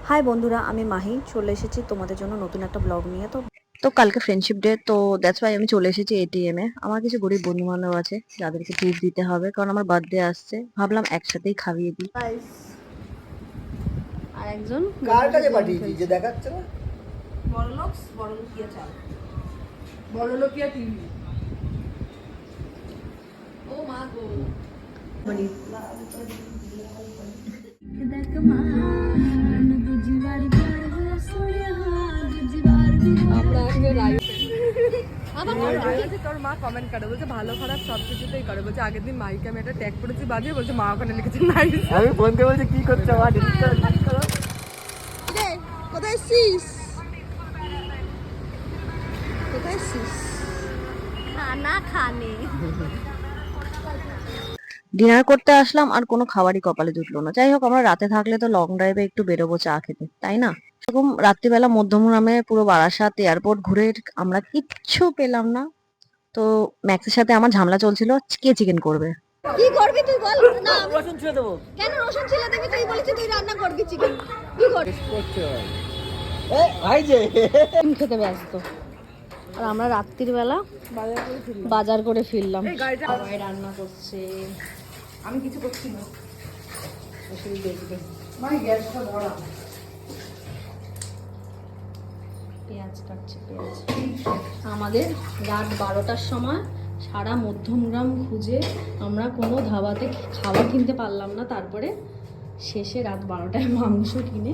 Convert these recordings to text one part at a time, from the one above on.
High বন্ধুরা, আমি মাহি চলে এসেছি তোমাদের জন্য নতুন একটা ব্লগ নিয়ে। তো কালকে ফ্রেন্ডশিপ ডে, তো দ্যাটস ওয়াই আমি চলে এসেছি এটিএম এ। আমার কিছু গরিব বন্ধু বান্ধব আছে যাদেরকে ট্রিট দিতে হবে, কারণ আমার বার্থডে আসছে। ভাবলাম একসাথেই খাইয়ে দিই। আর একজন কার কাছে পাঠিয়েছি যে দেখাচ্ছে না? বড়লোকিয়া চাল, বড়লোকিয়া টিভি। ও মা গো। তোর মা কমেন্ট করে বলছে ভালো খারাপ সবকিছুতেই করে, বলছে আগের দিন মাইকে আমি একটা ট্যাগ করেছি বাজে, বলছে মা ওখানে লিখেছে নাইস। আমি ফোনকে বলছি কি করছো মা, ডিলিট করো। কোথায় এসছিস? কোথায় এসছিস? খানা খানে ডিনার করতে আসলাম, আর কোনো খাবারই কপালে জুটলো না। যাই হোক, আমরা রাতে থাকলে তো লং ড্রাইভে একটু বেরোবো চা খেতে, তাই না? এরকম রাত্রিবেলা মধ্যমগ্রামে পুরো বারাসাত এয়ারপোর্ট ঘুরে আমরা কিচ্ছু পেলাম না। তো ম্যাক্সের সাথে আমার ঝামেলা চলছিল, কে চিকেন করবে। কি করবি তুই বল না? রসুন ছেড়ে দেবো। কেন রসুন ছিলে দেবি? তুই বলেছিস তুই রান্না করবি চিকেন, কি করবি? ভাই যে খেতে ব্যস্ত, আর আমরা রাত্রির বেলা বাজার করে ফিরলাম। সবাই রান্না করছে, আমি কিছু করছি না। পেঁয়াজ কাটছে, পেঁয়াজ। আমাদের রাত 12টার সময় সারা মধ্যমগ্রাম খুঁজে আমরা কোনো ধাবাতে খাবার কিনতে পারলাম না। তারপরে শেষে রাত 12টায় মাংস কিনে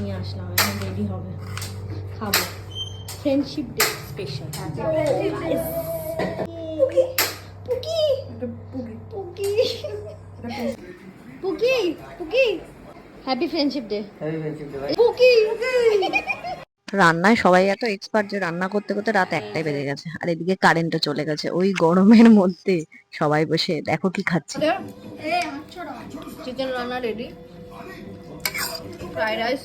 নিয়ে আসলাম। এখন রেডি হবে, খাবো। Friendship day special. Pookie pookie, happy friendship day. Pookie রান্নায় সবাই এত এক্সপার্ট যে রান্না করতে করতে রাত 1টাই বেজে গেছে, আর এদিকে কারেন্টও চলে গেছে। ওই গরমের মধ্যে সবাই বসে দেখো কি খাচ্ছে। চিকেন রান্না রেডি, ফ্রাইড রাইস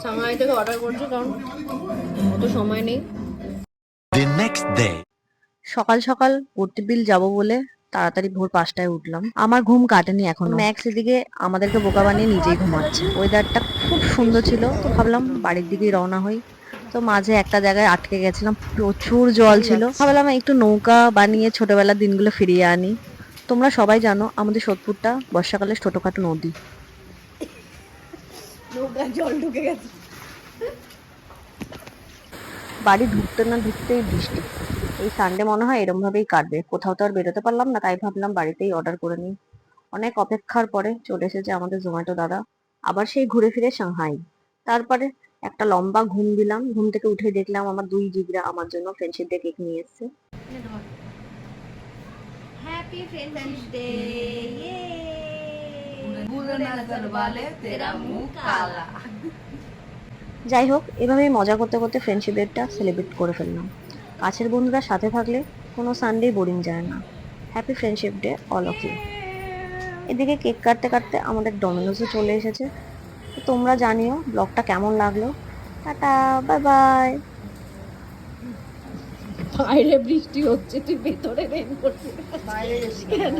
সামাই থেকে অর্ডার করছি কারণ অত সময় নেই। সকাল সকাল ভর্তি বিল যাবো বলে তাড়াতাড়ি ভোর 5টায় উঠলাম। আমার ঘুম কাটেনি এখনো। ম্যাক্স এদিকে আমাদেরকে বোকা বানিয়ে নিজেই ঘুমাচ্ছে। ওয়েদারটা খুব সুন্দর ছিল, তো ভাবলাম বাড়ির দিকেই রওনা হই। তো মাঝে একটা জায়গায় আটকে গেছিলাম, প্রচুর জল ছিল। ভাবলাম একটু নৌকা বানিয়ে ছোটবেলার দিনগুলো ফিরিয়ে আনি। তোমরা সবাই জানো আমাদের সোদপুরটা বর্ষাকালে ছোটখাটো নদী। নৌকায় জল ঢুকে গেছে। বাড়ি ঢুকতে না ঢুকতেই বৃষ্টি। এই সানডে মনে হয় এরম ভাবেই কাটবে, কোথাও তো আর বেরোতে পারলাম না, তাই ভাবলাম বাড়িতেই অর্ডার করে নিই। অনেক অপেক্ষার পরে চলে এসেছে আমাদের জোম্যাটো দাদা। আবার সেই ঘুরে ফিরে সাংহাই। তারপরে একটা লম্বা ঘুম দিলাম, ঘুম থেকে উঠে দেখলাম আমার দুই জিগরা আমার জন্য ফ্রেন্ডশিপ ডে কেক নিয়ে এসেছে। Happy friendship day. যাই হোক, এভাবেই মজা করতে করতে ফ্রেন্ডশিপ ডেটা সেলিব্রেট করে ফেললাম। কাছের বন্ধুরা সাথে থাকলে কোনো সানডে বোরিং যায় না। Happy friendship day all of you. এদিকে কেক কাটতে কাটতে আমাদের ডমিনোজও চলে এসেছে। তো তোমরা জানিও ব্লগটা কেমন লাগলো। Tata, bye bye. বাইরে বৃষ্টি হচ্ছে, তুই ভেতরে রেন করছিস কেন?